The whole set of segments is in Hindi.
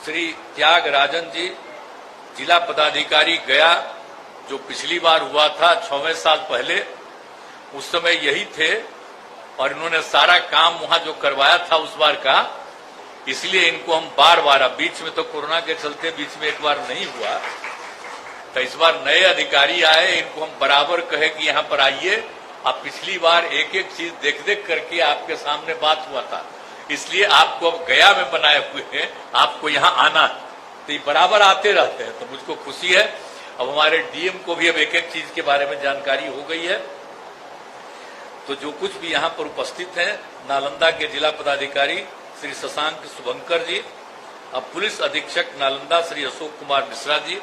श्री त्यागराजन जी जिला पदाधिकारी गया, जो पिछली बार हुआ था 6वें साल पहले, उस समय यही थे और इन्होंने सारा काम वहां जो करवाया था उस बार का, इसलिए इनको हम बार बार, अब बीच में तो कोरोना के चलते बीच में एक बार नहीं हुआ, तो इस बार नए अधिकारी आए, इनको हम बराबर कहे कि यहाँ पर आइए। अब पिछली बार एक एक चीज देख देख करके आपके सामने बात हुआ था, इसलिए आपको अब गया में बनाए हुए हैं, आपको यहाँ आना है, तो ये बराबर आते रहते हैं, तो मुझको खुशी है। अब हमारे डीएम को भी अब एक एक चीज के बारे में जानकारी हो गई है। तो जो कुछ भी यहाँ पर उपस्थित हैं, नालंदा के जिला पदाधिकारी श्री शशांक शुभंकर जी, अब पुलिस अधीक्षक नालंदा श्री अशोक कुमार मिश्रा जी,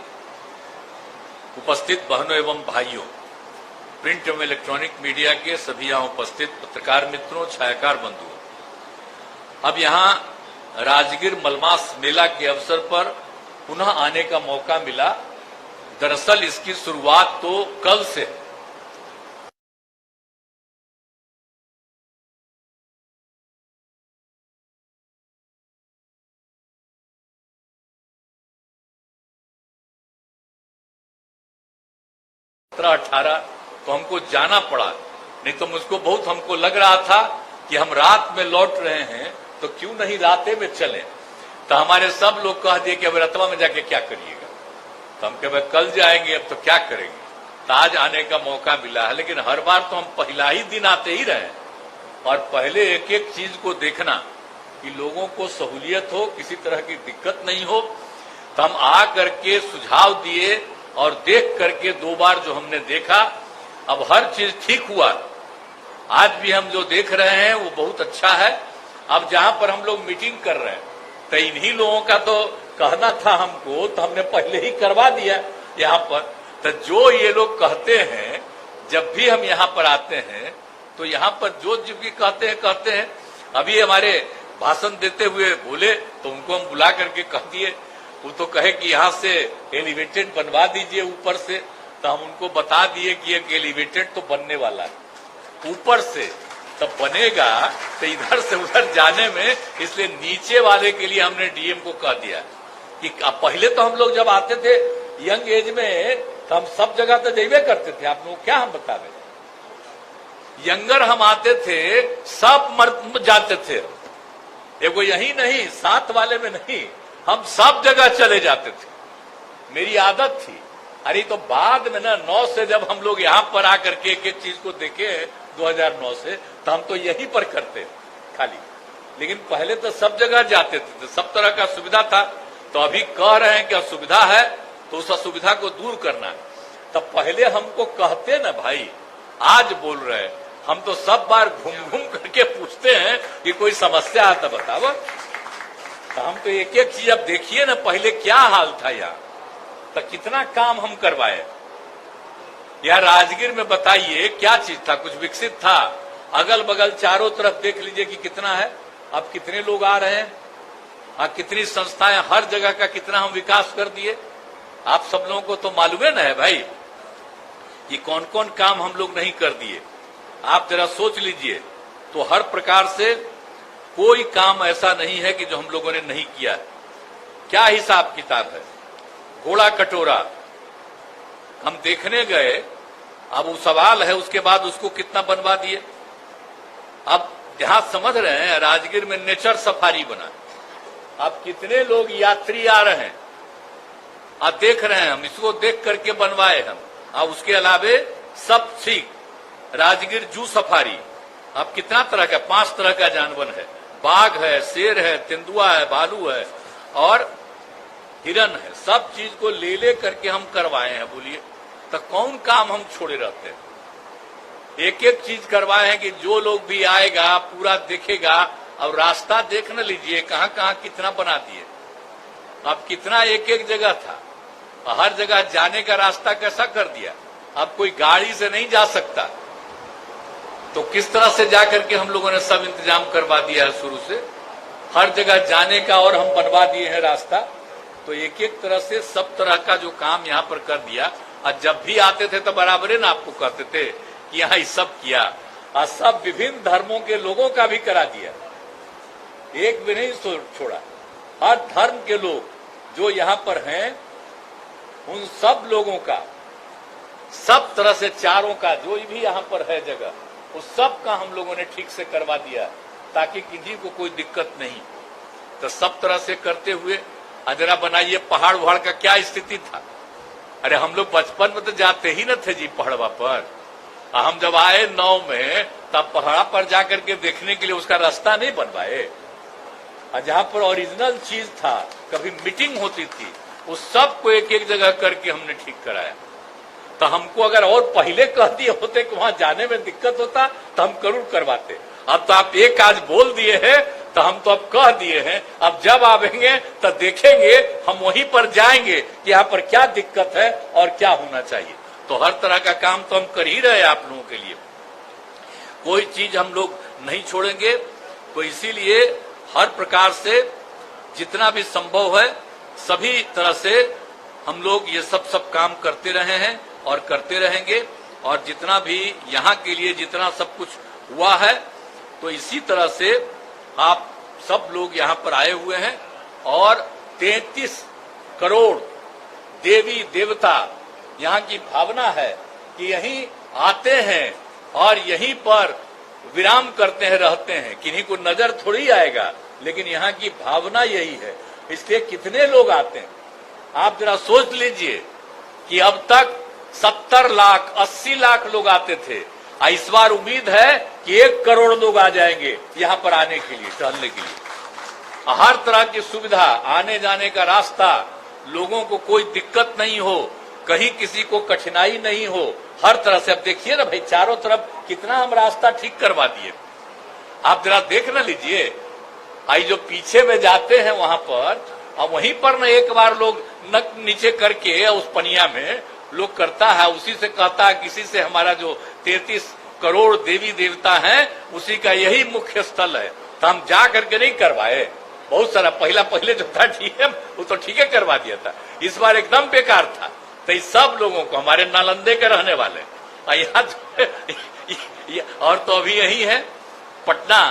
उपस्थित बहनों एवं भाइयों, प्रिंट एवं इलेक्ट्रॉनिक मीडिया के सभी यहाँ उपस्थित पत्रकार मित्रों, छायाकार बंधुओं, अब यहाँ राजगीर मलमास मेला के अवसर पर पुनः आने का मौका मिला। दरअसल इसकी शुरुआत तो कल से सत्रह 18 तो हमको जाना पड़ा, नहीं तो मुझको बहुत हमको लग रहा था कि हम रात में लौट रहे हैं तो क्यों नहीं राते में चले। तो हमारे सब लोग कह दिए कि अब रतवा में जाके क्या करिएगा, तो हम कहे कल जाएंगे, अब तो क्या करेंगे। तो आज आने का मौका मिला है, लेकिन हर बार तो हम पहला ही दिन आते ही रहे और पहले एक एक चीज को देखना कि लोगों को सहूलियत हो, किसी तरह की दिक्कत नहीं हो। तो हम आ करके सुझाव दिए और देख करके 2 बार जो हमने देखा, अब हर चीज ठीक हुआ। आज भी हम जो देख रहे हैं वो बहुत अच्छा है। अब जहां पर हम लोग मीटिंग कर रहे हैं, तो इन्हीं लोगों का तो कहना था हमको, तो हमने पहले ही करवा दिया यहाँ पर। तो जो ये लोग कहते हैं, जब भी हम यहाँ पर आते हैं तो यहाँ पर जो भी कहते हैं। अभी हमारे भाषण देते हुए बोले तो उनको हम बुला करके कह दिए, वो तो कहे कि यहाँ से एलिवेटेड बनवा दीजिए ऊपर से, तो हम उनको बता दिए कि एक एलिवेटेड तो बनने वाला है ऊपर से, तब बनेगा तो इधर से उधर जाने में, इसलिए नीचे वाले के लिए हमने डीएम को कह दिया कि पहले तो हम लोग जब आते थे यंग एज में, तो हम सब जगह तो जाइए करते थे, आप लोग क्या हम बता रहे, यंगर हम आते थे सब मर जाते थे, एगो यही नहीं 7 वाले में नहीं, हम सब जगह चले जाते थे, मेरी आदत थी। अरे तो बाद में ना 9 से जब हम लोग यहाँ पर आकर के एक एक चीज को देखे 2009 से, तो हम तो यहीं पर करते खाली, लेकिन पहले तो सब जगह जाते थे, सब तरह का सुविधा था। तो अभी कह रहे हैं कि असुविधा है तो उस असुविधा को दूर करना है। तब पहले हमको कहते ना भाई, आज बोल रहे हैं, हम तो सब बार घूम घूम करके पूछते हैं कि कोई समस्या है तो बताओ। तो हम तो एक एक चीज अब देखिए ना, पहले क्या हाल था यहाँ, तो कितना काम हम करवाए। यहाँ राजगीर में बताइए क्या चीज था, कुछ विकसित था? अगल बगल चारों तरफ देख लीजिए कि कितना है, अब कितने लोग आ रहे हैं, कितनी संस्थाएं, हर जगह का कितना हम विकास कर दिए। आप सब लोगों को तो मालूम है ना है भाई कि कौन कौन काम हम लोग नहीं कर दिए। आप जरा सोच लीजिए, तो हर प्रकार से कोई काम ऐसा नहीं है कि जो हम लोगों ने नहीं किया। क्या हिसाब किताब है? घोड़ा कटोरा हम देखने गए, अब वो सवाल है उसके बाद उसको कितना बनवा दिए। अब यहां समझ रहे हैं राजगीर में नेचर सफारी बना, अब कितने लोग यात्री आ रहे हैं, आप देख रहे हैं, हम इसको देख करके बनवाए हम। अब उसके अलावे सब ठीक, राजगीर जू सफारी, अब कितना तरह का, 5 तरह का जानवर है, बाघ है, शेर है, तेंदुआ है, भालू है और हिरन है, सब चीज को ले करके हम करवाए हैं। बोलिए तो कौन काम हम छोड़े रहते हैं? एक एक चीज करवाए हैं कि जो लोग भी आएगा पूरा देखेगा। अब रास्ता देख न लीजिए कहां कहां कितना बना दिए, अब कितना एक एक जगह था, हर जगह जाने का रास्ता कैसा कर दिया। अब कोई गाड़ी से नहीं जा सकता, तो किस तरह से जाकर के हम लोगों ने सब इंतजाम करवा दिया है शुरू से, हर जगह जाने का और हम बनवा दिए हैं रास्ता। तो एक एक तरह से सब तरह का जो काम यहाँ पर कर दिया। और जब भी आते थे तो बराबर ना आपको कहते थे कि यहाँ सब किया, और सब विभिन्न धर्मों के लोगों का भी करा दिया, एक भी नहीं छोड़ा। हर धर्म के लोग जो यहाँ पर हैं, उन सब लोगों का, सब तरह से चारों का जो भी यहाँ पर है जगह, उस सब का हम लोगों ने ठीक से करवा दिया ताकि किसी को कोई दिक्कत नहीं। तो सब तरह से करते हुए जरा बनाइए पहाड़ वहाड़ का क्या स्थिति था। अरे हम लोग बचपन में तो जाते ही न थे जी पहाड़वा पर। हम जब आए 9 में तब पहाड़ा पर जाकर के देखने के लिए उसका रास्ता नहीं बनवाए। जहां पर ओरिजिनल चीज था, कभी मीटिंग होती थी, उस सब को एक एक जगह करके हमने ठीक कराया। तो हमको अगर और पहले कह दिए होते कि वहां जाने में दिक्कत होता तो हम जरूर करवाते। अब तो आप एक आज बोल दिए हैं तो हम तो अब कह दिए हैं, अब जब आवेंगे तो देखेंगे, हम वहीं पर जाएंगे कि यहाँ पर क्या दिक्कत है और क्या होना चाहिए। तो हर तरह का काम तो हम कर ही रहे हैं आप लोगों के लिए, कोई चीज हम लोग नहीं छोड़ेंगे। तो इसीलिए हर प्रकार से जितना भी संभव है सभी तरह से हम लोग ये सब काम करते रहे हैं और करते रहेंगे। और जितना भी यहाँ के लिए जितना सब कुछ हुआ है, तो इसी तरह से आप सब लोग यहाँ पर आए हुए हैं। और 33 करोड़ देवी देवता यहाँ की भावना है कि यहीं आते हैं और यहीं पर विराम करते हैं, रहते हैं। किन्हीं को नजर थोड़ी आएगा, लेकिन यहाँ की भावना यही है। इसलिए कितने लोग आते हैं आप जरा सोच लीजिए कि अब तक 70 लाख 80 लाख लोग आते थे। इस बार उम्मीद है कि 1 करोड़ लोग आ जाएंगे यहाँ पर आने के लिए, टहलने के लिए। हर तरह की सुविधा, आने जाने का रास्ता, लोगों को कोई दिक्कत नहीं हो, कहीं किसी को कठिनाई नहीं हो, हर तरह से। अब देखिए ना भाई, चारों तरफ कितना हम रास्ता ठीक करवा दिए। आप जरा देख ना लीजिए, आई जो पीछे में जाते हैं वहां पर, अब वहीं पर न एक बार लोग नक नीचे करके उस पनिया में लोग करता है, उसी से कहता है, किसी से हमारा जो 33 करोड़ देवी देवता हैं उसी का यही मुख्य स्थल है। तो हम जा करके नहीं करवाए, बहुत सारा पहले जो था ठीक है, वो तो ठीक है करवा दिया था। इस बार एकदम बेकार था। तो इस सब लोगों को, हमारे नालंदे के रहने वाले यहाँ और तो अभी यही है पटना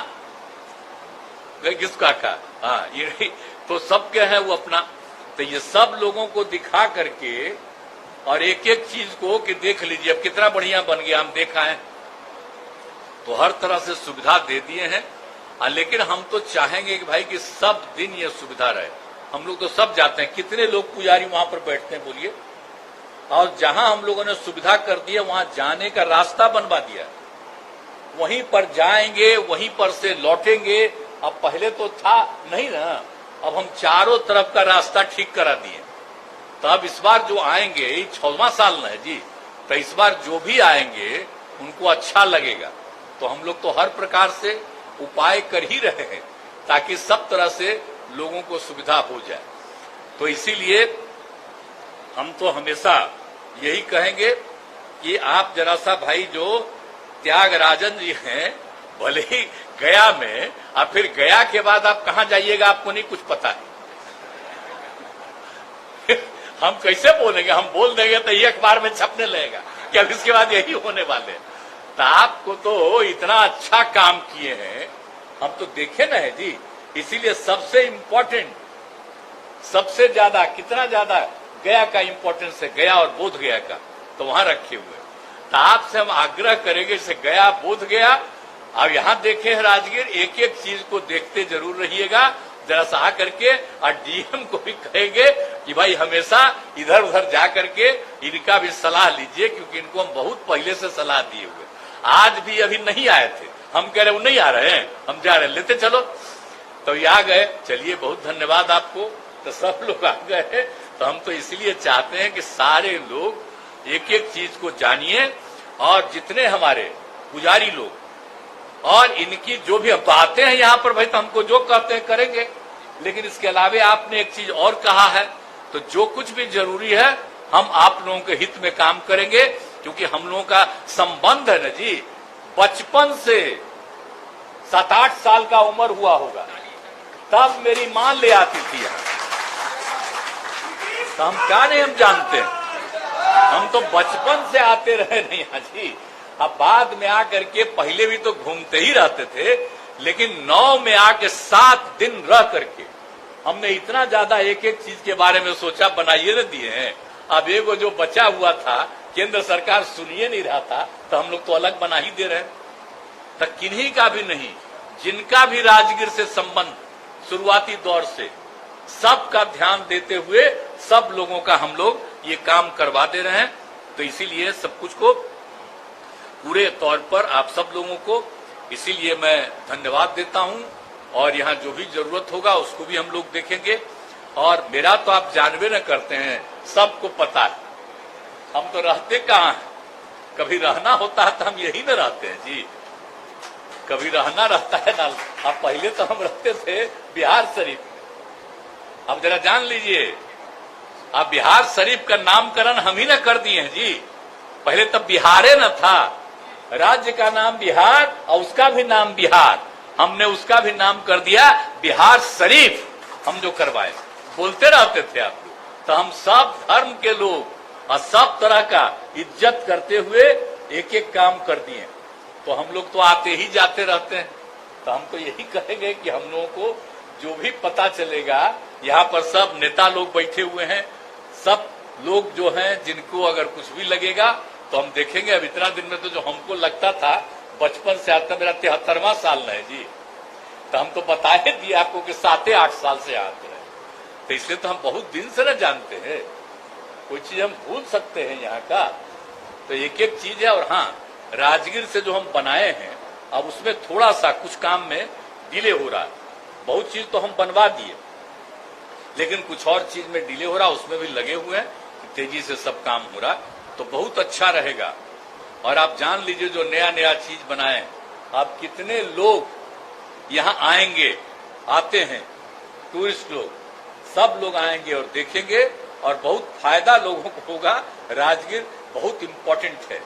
किसका का, हाँ ये तो सबके है वो अपना। तो ये सब लोगों को दिखा करके और एक एक चीज को कि देख लीजिए अब कितना बढ़िया बन गया, हम देखा है। तो हर तरह से सुविधा दे दिए हैं। लेकिन हम तो चाहेंगे कि भाई कि सब दिन ये सुविधा रहे। हम लोग तो सब जाते हैं, कितने लोग पुजारी वहां पर बैठते हैं बोलिए। और जहां हम लोगों ने सुविधा कर दी है वहां जाने का रास्ता बनवा दिया, वहीं पर जाएंगे, वहीं पर से लौटेंगे। अब पहले तो था नहीं ना, अब हम चारों तरफ का रास्ता ठीक करा दिए। तो अब इस बार जो आएंगे, 6वां साल न है जी, तो इस बार जो भी आएंगे उनको अच्छा लगेगा। तो हम लोग तो हर प्रकार से उपाय कर ही रहे हैं ताकि सब तरह से लोगों को सुविधा हो जाए। तो इसीलिए हम तो हमेशा यही कहेंगे कि आप जरा सा भाई जो त्यागराजन जी हैं, भले ही गया में, और फिर गया के बाद आप कहां जाइएगा आपको नहीं कुछ पता है। हम कैसे बोलेंगे, हम बोल देंगे तो ये अखबार में छपने लगेगा कि अब इसके बाद यही होने वाले। तो आपको तो इतना अच्छा काम किए हैं, हम तो देखे ना है जी। इसीलिए सबसे इम्पोर्टेंट, सबसे ज्यादा, कितना ज्यादा गया का इम्पोर्टेंस है, गया और बोध गया का, तो वहां रखे हुए। तो आपसे हम आग्रह करेंगे, जैसे गया बोध गया, अब यहां देखे हैं राजगीर, एक एक चीज को देखते जरूर रहिएगा। जरा सा आ करके और डीएम को भी कहेंगे कि भाई हमेशा इधर उधर जा करके इनका भी सलाह लीजिए, क्योंकि इनको हम बहुत पहले से सलाह दिए हुए। आज भी अभी नहीं आए थे, हम कह रहे वो नहीं आ रहे हैं, हम जा रहे हैं, लेते चलो। तो ये आ गए, चलिए बहुत धन्यवाद आपको। तो सब लोग आ गए। तो हम तो इसलिए चाहते हैं कि सारे लोग एक एक चीज को जानिए, और जितने हमारे पुजारी लोग और इनकी जो भी बातें हैं यहाँ पर, भाई तो हमको जो कहते हैं करेंगे। लेकिन इसके अलावा आपने एक चीज और कहा है, तो जो कुछ भी जरूरी है हम आप लोगों के हित में काम करेंगे, क्योंकि हम लोगों का संबंध है ना जी, बचपन से 7-8 साल का उम्र हुआ होगा तब मेरी मां ले आती थी यहाँ। तो हम क्या नहीं हम जानते हैं, हम तो बचपन से आते रहे नहीं यहाँ जी। अब बाद में आकर के पहले भी तो घूमते ही रहते थे, लेकिन 9 में आके 7 दिन रह करके हमने इतना ज्यादा एक एक चीज के बारे में सोचा, बनाइए न दिए हैं। अब एगो जो बचा हुआ था, केंद्र सरकार सुनिए नहीं रहा था, तो हम लोग तो अलग बना ही दे रहे हैं। तो किन्हीं का भी नहीं, जिनका भी राजगीर से संबंध शुरुआती दौर से, सबका ध्यान देते हुए सब लोगों का हम लोग ये काम करवा दे रहे हैं। तो इसीलिए सब कुछ को पूरे तौर पर आप सब लोगों को इसीलिए मैं धन्यवाद देता हूं। और यहाँ जो भी जरूरत होगा उसको भी हम लोग देखेंगे। और मेरा तो आप जानबे न करते हैं, सबको पता है हम तो रहते कहाँ हैं। कभी रहना होता है तो हम यही न रहते हैं जी, कभी रहना रहता है ना। अब पहले तो हम रहते थे बिहार शरीफ में। अब जरा जान लीजिए, अब बिहार शरीफ का नामकरण हम ही न कर दिए हैं जी। पहले तब बिहारे न था, राज्य का नाम बिहार और उसका भी नाम बिहार, हमने उसका भी नाम कर दिया बिहार शरीफ। हम जो करवाए बोलते रहते थे आप लोग। तो हम सब धर्म के लोग और सब तरह का इज्जत करते हुए एक एक काम कर दिए। तो हम लोग तो आते ही जाते रहते हैं। तो हम तो यही कहेंगे कि हम लोगों को जो भी पता चलेगा, यहाँ पर सब नेता लोग बैठे हुए हैं, सब लोग जो हैं जिनको अगर कुछ भी लगेगा तो हम देखेंगे। अब इतना दिन में तो जो हमको लगता था बचपन से आता, मेरा 73वां साल है जी, तो हम तो बता ही दिए आपको कि 7-8 साल से आते हैं। तो इसलिए तो हम बहुत दिन से न जानते हैं, कोई चीज हम भूल सकते हैं यहाँ का। तो एक एक चीज है। और हाँ, राजगीर से जो हम बनाए हैं, अब उसमें थोड़ा सा कुछ काम में डिले हो रहा है। बहुत चीज तो हम बनवा दिए, लेकिन कुछ और चीज में डिले हो रहा है, उसमें भी लगे हुए हैं, तेजी से सब काम हो रहा है। तो बहुत अच्छा रहेगा। और आप जान लीजिए, जो नया नया चीज बनाए, आप कितने लोग यहाँ आएंगे, आते हैं टूरिस्ट लोग, सब लोग आएंगे और देखेंगे, और बहुत फायदा लोगों को होगा। राजगीर बहुत इम्पोर्टेंट है,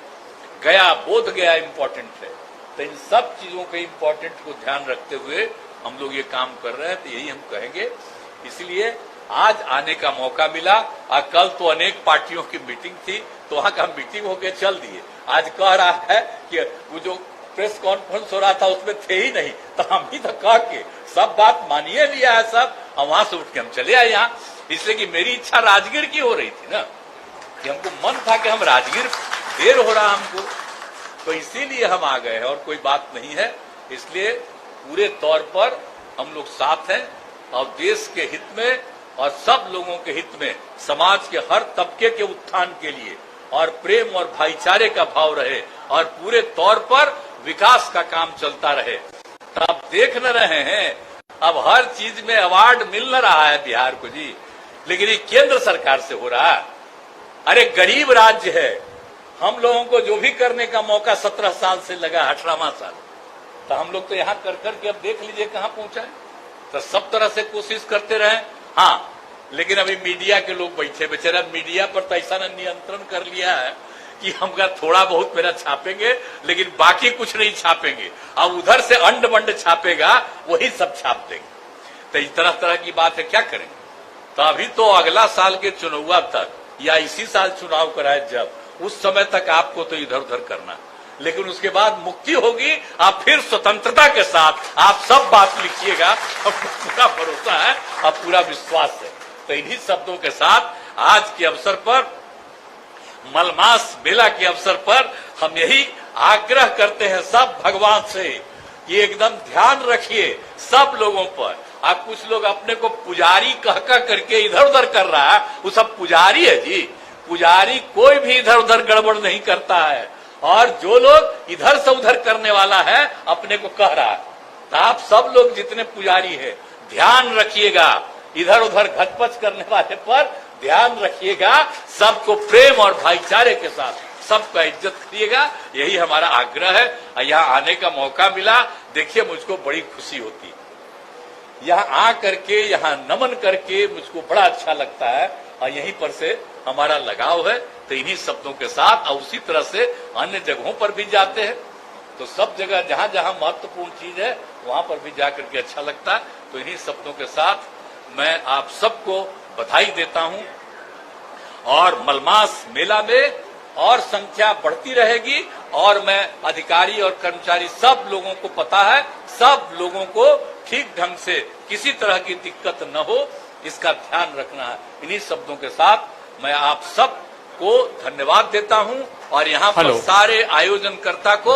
गया, बोध गया इम्पोर्टेंट है। तो इन सब चीजों के इम्पोर्टेंट को ध्यान रखते हुए हम लोग ये काम कर रहे हैं। तो यही हम कहेंगे। इसलिए आज आने का मौका मिला। कल तो अनेक पार्टियों की मीटिंग थी, तो वहां का मीटिंग होके चल दिए। आज कह रहा है कि वो जो प्रेस कॉन्फ्रेंस हो रहा था उसमें थे ही नहीं, तो हम ही तो कह के सब बात मानिए लिया है सब, और वहां से उठ के हम चले आए यहाँ। इसलिए कि मेरी इच्छा राजगीर की हो रही थी ना, कि हमको मन था कि हम राजगीर, देर हो रहा हमको, तो इसीलिए हम आ गए हैं, और कोई बात नहीं है। इसलिए पूरे तौर पर हम लोग साथ हैं, और देश के हित में और सब लोगों के हित में, समाज के हर तबके के उत्थान के लिए और प्रेम और भाईचारे का भाव रहे, और पूरे तौर पर विकास का काम चलता रहे। तो आप देख न रहे हैं, अब हर चीज में अवार्ड मिल न रहा है बिहार को जी, लेकिन ये केंद्र सरकार से हो रहा है। अरे गरीब राज्य है, हम लोगों को जो भी करने का मौका 17 साल से लगा, 18वां साल, तो हम लोग तो यहाँ कर करके अब देख लीजिए कहाँ पहुंचा है। तो सब तरह से कोशिश करते रहे। हाँ, लेकिन अभी मीडिया के लोग बैठे बेचारा, मीडिया पर तो ऐसा नियंत्रण कर लिया है कि हमका थोड़ा बहुत मेरा छापेंगे, लेकिन बाकी कुछ नहीं छापेंगे। अब उधर से अंड बंड छापेगा, वही सब छाप देंगे। तो इस तरह की बात है, क्या करेंगे। तो अभी तो अगला साल के चुनाव तक, या इसी साल चुनाव कराए जब, उस समय तक आपको तो इधर उधर करना, लेकिन उसके बाद मुक्ति होगी, आप फिर स्वतंत्रता के साथ आप सब बात लिखिएगा। हमको पूरा भरोसा है और पूरा विश्वास है। तो इन्हीं शब्दों के साथ आज के अवसर पर, मलमास मेला के अवसर पर, हम यही आग्रह करते हैं सब भगवान से कि एकदम ध्यान रखिए सब लोगों पर। आप कुछ लोग अपने को पुजारी कह करके इधर उधर कर रहा है, वो सब पुजारी है जी। पुजारी कोई भी इधर उधर गड़बड़ नहीं करता है, और जो लोग इधर से उधर करने वाला है अपने को कह रहा है। तो आप सब लोग जितने पुजारी है, ध्यान रखिएगा, इधर उधर घटपच करने वाले पर ध्यान रखिएगा। सबको प्रेम और भाईचारे के साथ सबका इज्जत करिएगा, यही हमारा आग्रह है। यहाँ आने का मौका मिला, देखिए मुझको बड़ी खुशी होती है। यहाँ आ करके, यहाँ नमन करके मुझको बड़ा अच्छा लगता है, और यहीं पर से हमारा लगाव है। तो इन्हीं शब्दों के साथ, और उसी तरह से अन्य जगहों पर भी जाते हैं, तो सब जगह जहां जहां महत्वपूर्ण चीज है वहां पर भी जाकर के अच्छा लगता है। तो इन्हीं शब्दों के साथ मैं आप सबको बधाई देता हूं, और मलमास मेला में और संख्या बढ़ती रहेगी, और मैं अधिकारी और कर्मचारी सब लोगों को पता है, सब लोगों को ठीक ढंग से किसी तरह की दिक्कत न हो, इसका ध्यान रखना है। इन्हीं शब्दों के साथ मैं आप सब को धन्यवाद देता हूं और यहाँ पर सारे आयोजनकर्ता को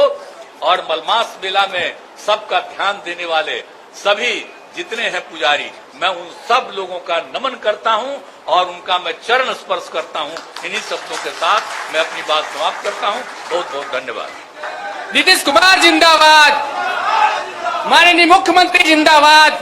और मलमास मेला में सबका ध्यान देने वाले सभी जितने हैं पुजारी, मैं उन सब लोगों का नमन करता हूं और उनका मैं चरण स्पर्श करता हूं। इन्हीं शब्दों के साथ मैं अपनी बात समाप्त करता हूं। बहुत बहुत धन्यवाद। नीतीश कुमार जिंदाबाद, माननीय मुख्यमंत्री जिंदाबाद,